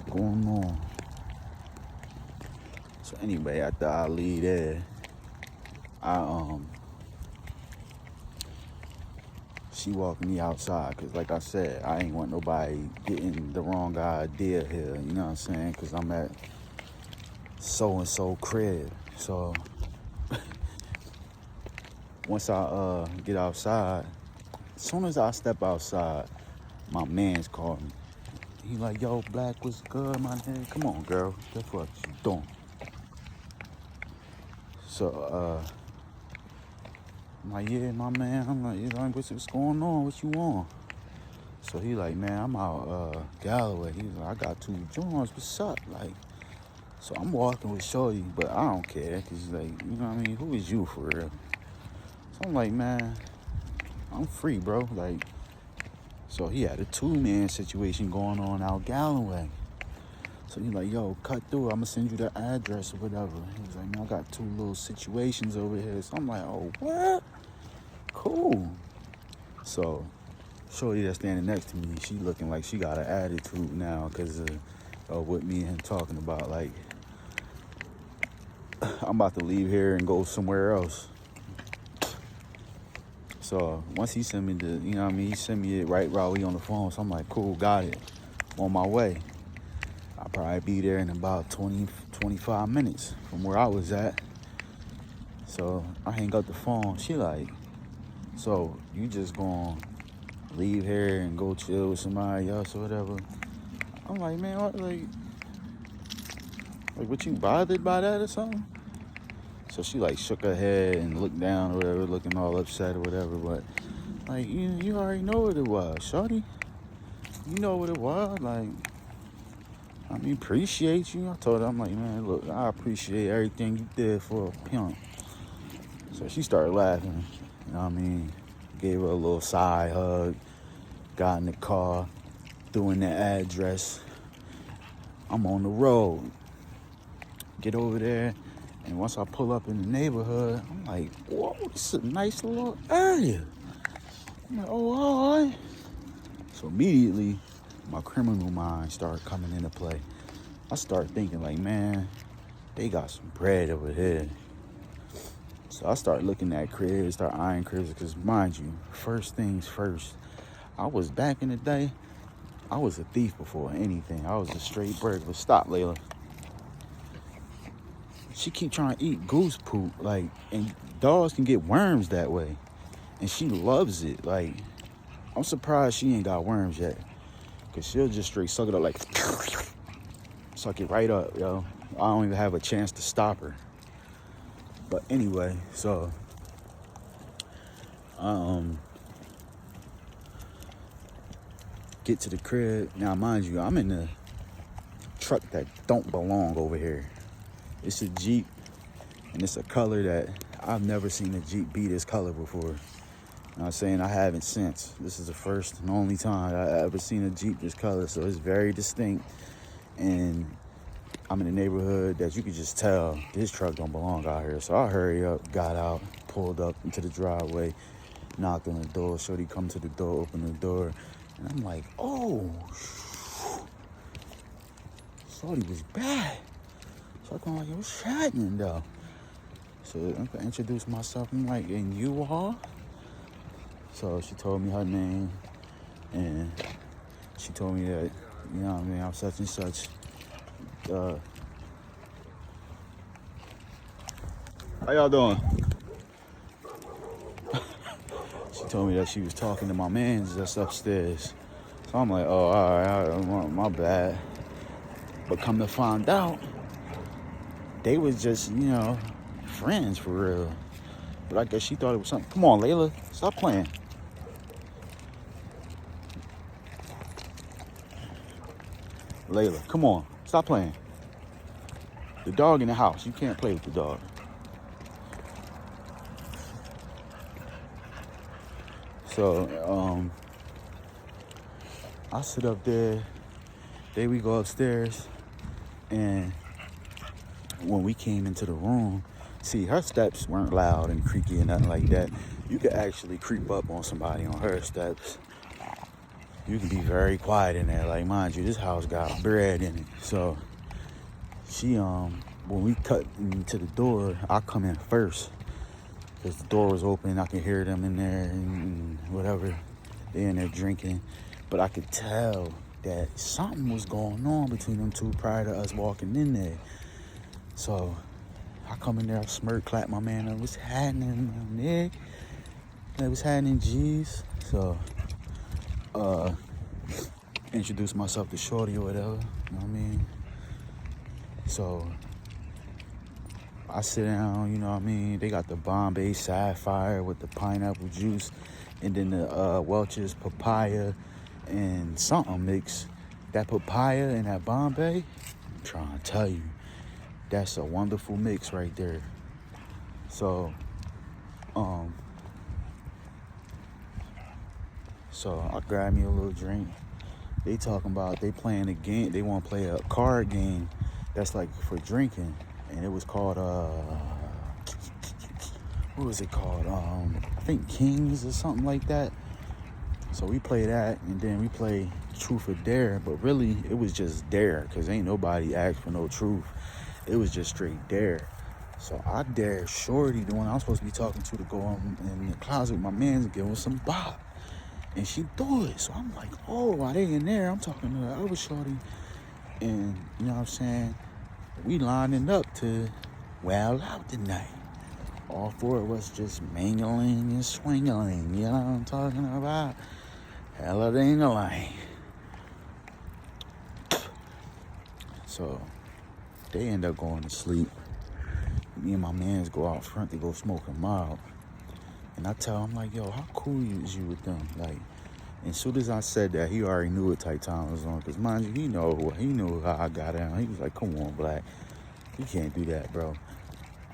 What's going on? So anyway, after I leave there, she walked me outside because, like I said, I ain't want nobody getting the wrong idea here. You know what I'm saying? Because I'm at so and so crib. So once I get outside, as soon as I step outside, my man's calling me. He like, yo, Black, what's good, my nigga? Come on, girl. What the fuck you doing? So I'm like, yeah, my man. I'm like, what's going on? What you want? So he like, man, I'm out Galloway. He's like, I got 2 joints. What's up? Like, so I'm walking with Shorty, but I don't care. Cause he's like, you know what I mean? Who is you for real? So I'm like, man, I'm free, bro. Like, so he had a 2-man situation going on out Galloway. So he's like, yo, cut through. I'm gonna send you the address or whatever. He was like, man, I got 2 little situations over here. So I'm like, oh, what? Cool. So Shorty that's standing next to me, she looking like she got an attitude now because of what me and him talking about. Like, I'm about to leave here and go somewhere else. So once he sent me you know what I mean, he sent me it right while we on the phone. So I'm like, cool, got it. On my way. I'll probably be there in about 20, 25 minutes from where I was at. So I hang up the phone. She like, so you just gonna leave here and go chill with somebody else or whatever? I'm like, man, what, you bothered by that or something? So she like shook her head and looked down or whatever, looking all upset or whatever. But like, you already know what it was, shorty. You know what it was. Like, I mean, appreciate you. I told her, I'm like, man, look, I appreciate everything you did for a pimp. So she started laughing. You know what I mean? Gave her a little side hug. Got in the car, threw in the address. I'm on the road. Get over there, and once I pull up in the neighborhood, I'm like, whoa, this is a nice little area. I'm like, oh, all right. So immediately, my criminal mind started coming into play. I started thinking like, man, they got some bread over here. So I started looking at cribs, start eyeing cribs, because mind you, first things first, I was back in the day, I was a thief before anything. I was a straight burglar. Stop, Layla. She keep trying to eat goose poop, like, and dogs can get worms that way. And she loves it. Like, I'm surprised she ain't got worms yet. Because she'll just straight suck it up like, suck it right up, yo. I don't even have a chance to stop her. But anyway, so, get to the crib. Now, mind you, I'm in the truck that don't belong over here. It's a Jeep, and it's a color that I've never seen a Jeep be this color before. You know what I'm saying? I haven't since. This is the first and only time I ever seen a Jeep this color, so it's very distinct. And I'm in a neighborhood that you could just tell this truck don't belong out here. So I hurry up, got out, pulled up into the driveway, knocked on the door. Shorty come to the door, open the door, and I'm like, oh, Shorty was bad. So I'm like, what's happening though? So I'm gonna introduce myself. I'm like, and you are? So she told me her name, and she told me that, you know what I mean, I'm such and such. How y'all doing? She told me that she was talking to my mans that's upstairs. So I'm like, oh, all right, my bad. But come to find out, they was just, friends for real. But I guess she thought it was something. Come on, Layla, stop playing. Layla, come on, stop playing. The dog in the house, you can't play with the dog. So, I sit up there, then we go upstairs, and when we came into the room, see, her steps weren't loud and creaky and nothing like that. You could actually creep up on somebody on her steps. you can be very quiet in there. Like, mind you, this house got bread in it. So she, when we cut into the door, I come in first. Because the door was open, I could hear them in there and whatever. They in there drinking. But I could tell that something was going on between them two prior to us walking in there. So I come in there, I smirk, clap my man up. What's happening, my nigga? Like, what's happening, G's? So, introduce myself to Shorty or whatever. You know what I mean? So I sit down, you know what I mean? They got the Bombay Sapphire with the pineapple juice, and then the Welch's papaya and something mix. That papaya and that Bombay, I'm trying to tell you, that's a wonderful mix right there. So, I grabbed me a little drink. They talking about they playing a game. They want to play a card game that's like for drinking. And it was called, what was it called? I think Kings or something like that. So we play that, and then we play Truth or Dare. But really, it was just Dare, because ain't nobody asked for no truth. It was just straight Dare. So I dared Shorty, the one I was supposed to be talking to go in the closet with my mans and give her some bop. And she threw it. So I'm like, oh, while they in there, I'm talking to the other Shorty. And, you know what I'm saying? We lining up to wild out tonight. All four of us just mingling and swingling. You know what I'm talking about? Hella ding-a-ling. So they end up going to sleep. Me and my mans go out front to go smoke a mild. And I tell him, like, yo, how cool is you with them? Like, and as soon as I said that, he already knew what type time was on. Because, mind you, he knew how I got down. He was like, come on, Black. You can't do that, bro.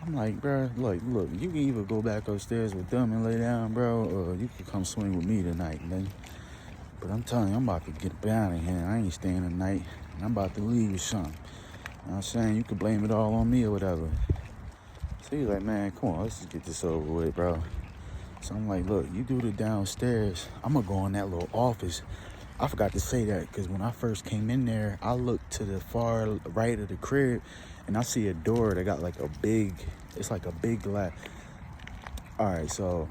I'm like, bro, look, you can either go back upstairs with them and lay down, bro, or you can come swing with me tonight, man. But I'm telling you, I'm about to get down in here. I ain't staying tonight. I'm about to leave with something. You know what I'm saying? You can blame it all on me or whatever. So he's like, man, come on, let's just get this over with, bro. So I'm like, look, you do the downstairs. I'm going to go in that little office. I forgot to say that because when I first came in there, I looked to the far right of the crib and I see a door that got like it's like a big glass. All right, so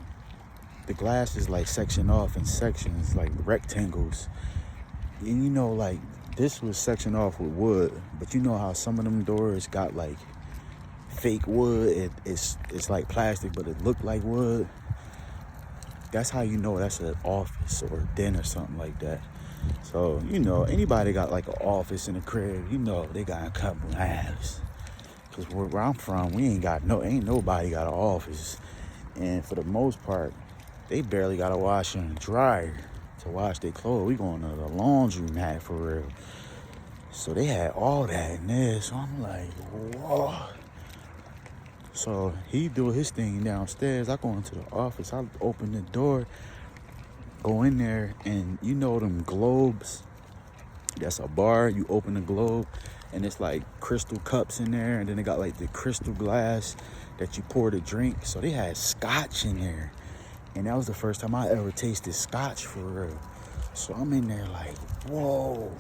the glass is like sectioned off in sections, like rectangles. And you know, like this was sectioned off with wood, but you know how some of them doors got like fake wood. It's like plastic, but it looked like wood. That's how you know that's an office or a den or something like that. So, you know, anybody got like an office in the crib, you know, they got a couple halves. Because where I'm from, ain't nobody got an office. And for the most part, they barely got a washer and dryer to wash their clothes. We going to the laundromat for real. So they had all that in there. So I'm like, whoa. So he do his thing downstairs. I go into the office. I open the door, go in there, and you know them globes. That's a bar. You open the globe, and it's like crystal cups in there, and then they got like the crystal glass that you pour the drink. So they had scotch in there, and that was the first time I ever tasted scotch for real. So I'm in there like, whoa.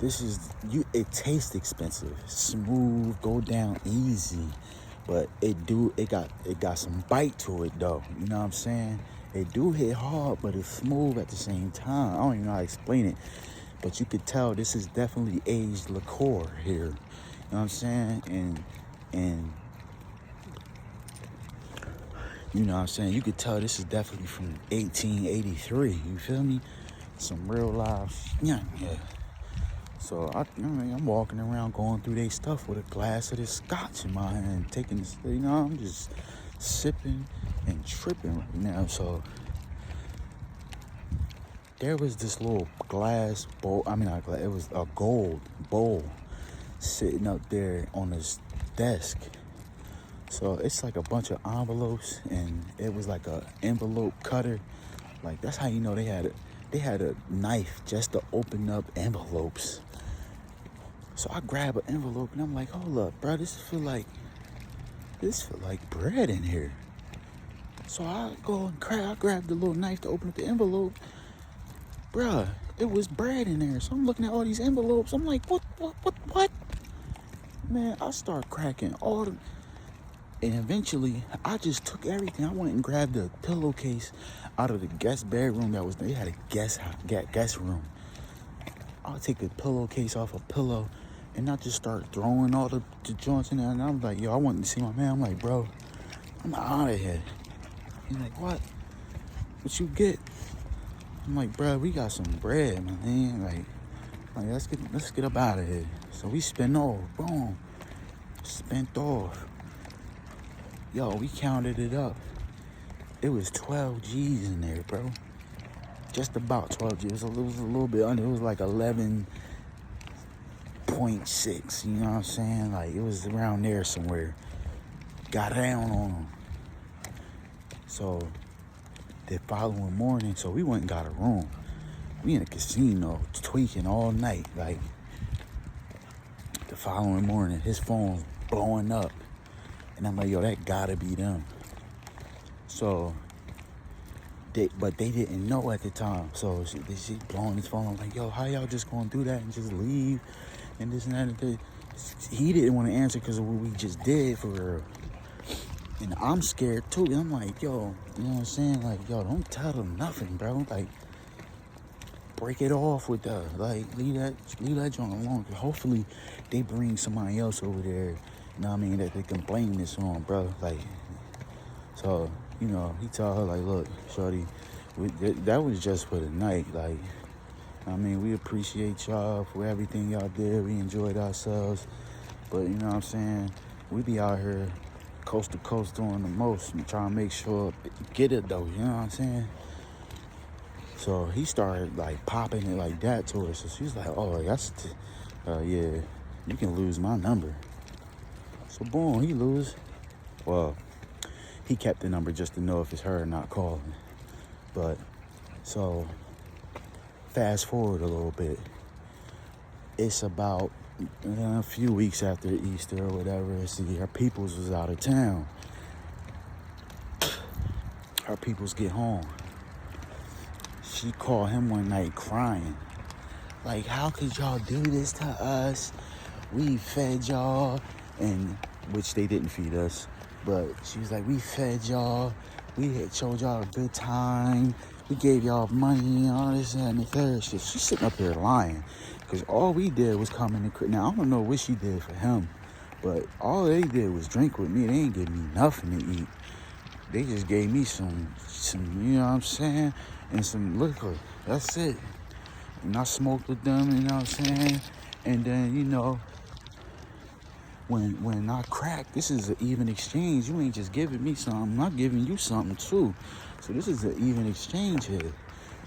It tastes expensive, smooth, go down easy. But it got some bite to it though. You know what I'm saying? It do hit hard, but it's smooth at the same time. I don't even know how to explain it. But you could tell this is definitely aged liqueur here. You know what I'm saying? And you know what I'm saying? You could tell this is definitely from 1883. You feel me? Some real live yeah. So I'm walking around going through their stuff with a glass of this scotch in my hand, taking this, you know, I'm just sipping and tripping right now. So there was this little glass bowl, it was a gold bowl sitting up there on this desk. So it's like a bunch of envelopes, and it was like a envelope cutter. Like, that's how you know they had a knife just to open up envelopes. So I grab an envelope and I'm like, hold up, bro, this feel like bread in here. So I go and I grab the little knife to open up the envelope. bruh, it was bread in there. So I'm looking at all these envelopes. I'm like, what? Man, I start cracking all the... And eventually, I just took everything. I went and grabbed a pillowcase out of the guest bedroom they had a guest room. I'll take a pillowcase off a pillow, and I just start throwing all the joints in there. And I'm like, yo, I wanted to see my man. I'm like, bro, I'm out of here. He's like, what? What you get? I'm like, bro, we got some bread, my man. Like let's get up out of here. So we spin off. Boom. Spent off. Yo, we counted it up. It was 12 G's in there, bro. Just about 12 G's. It was a little bit under. It was like 11.6. You know what I'm saying? Like, it was around there somewhere. Got down on them. So, the following morning, so we went and got a room. We in a casino, tweaking all night. Like, the following morning, his phone's blowing up. And I'm like, yo, that gotta be them. So, but they didn't know at the time. So she blowing his phone. I'm like, yo, how y'all just gonna do that and just leave? And this and that. And he didn't want to answer because of what we just did for her. And I'm scared too. And I'm like, yo, you know what I'm saying? Like, yo, don't tell them nothing, bro. Like, break it off with that. Like, leave that joint alone. Hopefully, they bring somebody else over there. You know what I mean? That they can blame this on, bro. Like, so, you know, he told her, like, look, shorty, that was just for the night. Like, I mean, we appreciate y'all for everything y'all did. We enjoyed ourselves. But, you know what I'm saying? We be out here coast to coast doing the most and trying to make sure, get it though, you know what I'm saying? So he started, like, popping it like that to her. So she's like, oh, yeah, you can lose my number. So, boom, he lose. Well, he kept the number just to know if it's her or not calling. But, so, fast forward a little bit. It's about a few weeks after Easter or whatever. See, her peoples was out of town. Her peoples get home. She called him one night crying. Like, how could y'all do this to us? We fed y'all, and which they didn't feed us. But she was like, we fed y'all. We had showed y'all a good time. We gave y'all money and all this and the third shit. She's sitting up here lying. Because all we did was come in the crib. Now, I don't know what she did for him. But all they did was drink with me. They ain't give me nothing to eat. They just gave me some, you know what I'm saying? And some liquor. That's it. And I smoked with them, you know what I'm saying? And then, you know, when I crack, this is an even exchange. You ain't just giving me something. I'm giving you something, too. So this is an even exchange here.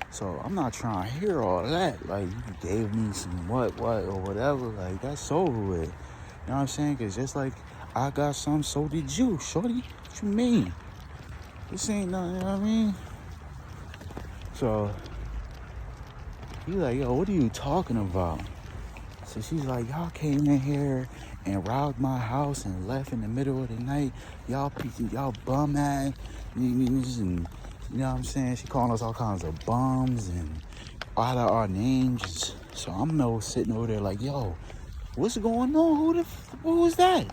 So I'm not trying to hear all that. Like, you gave me some what, or whatever. Like, that's over with. You know what I'm saying? Because just like I got some, so did you, shorty. What you mean? This ain't nothing, you know what I mean? So he like, yo, what are you talking about? So she's like, y'all came in here and robbed my house and left in the middle of the night. Y'all bum ass niggas, and you know what I'm saying? She calling us all kinds of bums and all of our names. So I'm sitting over there like, yo, what's going on? Who was that?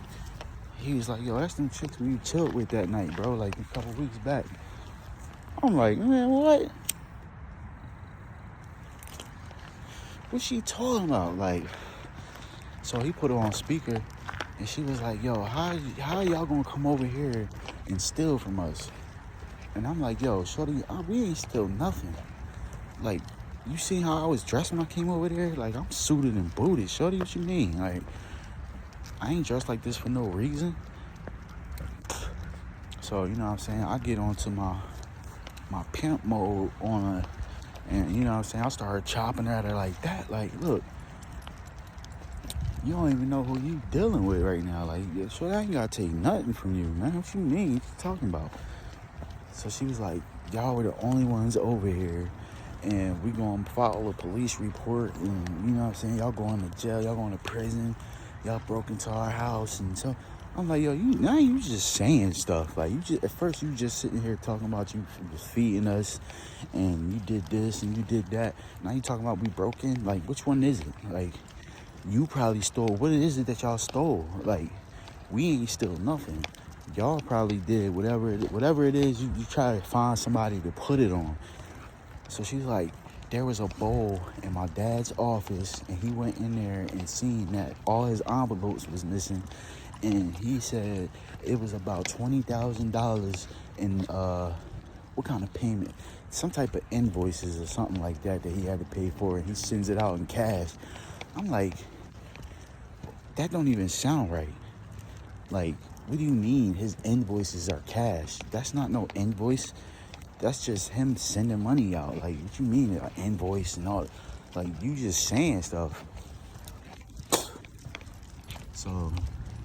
He was like, yo, that's them chicks we chilled with that night, bro, like a couple weeks back. I'm like, man, what? What's she talking about? Like, so he put her on speaker, and she was like, yo, how y'all gonna come over here and steal from us? And I'm like, yo, shorty, we ain't steal nothing. Like, you see how I was dressed when I came over there? Like, I'm suited and booted. Shorty, what you mean? Like, I ain't dressed like this for no reason. So, you know what I'm saying? I get onto my pimp mode on her, and you know what I'm saying? I started chopping at her like that. Like, look, you don't even know who you dealing with right now. Like, shorty, I ain't gotta take nothing from you, man. What you mean? What you talking about? So she was like, y'all were the only ones over here, and we gonna file a police report, and you know what I'm saying, y'all going to jail, y'all going to prison, y'all broke into our house. And so I'm like, yo, you just saying stuff. Like, at first you just sitting here talking about you was feeding us and you did this and you did that. Now you talking about we broken. Like, which one is it? Like, you probably stole. What is it that y'all stole? Like, we ain't steal nothing. Y'all probably did whatever it is. You try to find somebody to put it on. So she's like, there was a bowl in my dad's office, and he went in there and seen that all his envelopes was missing, and he said it was about $20,000 in what kind of payment? Some type of invoices or something like that he had to pay for, and he sends it out in cash. I'm like, that don't even sound right. Like, what do you mean his invoices are cash? That's not no invoice. That's just him sending money out. Like, what you mean, an invoice and all? Like, you just saying stuff. So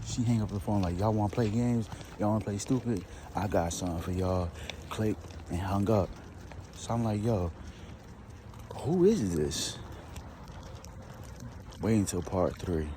she hang up the phone like, y'all want to play games? Y'all want to play stupid? I got something for y'all. Click and hung up. So I'm like, yo, who is this? Wait until part 3.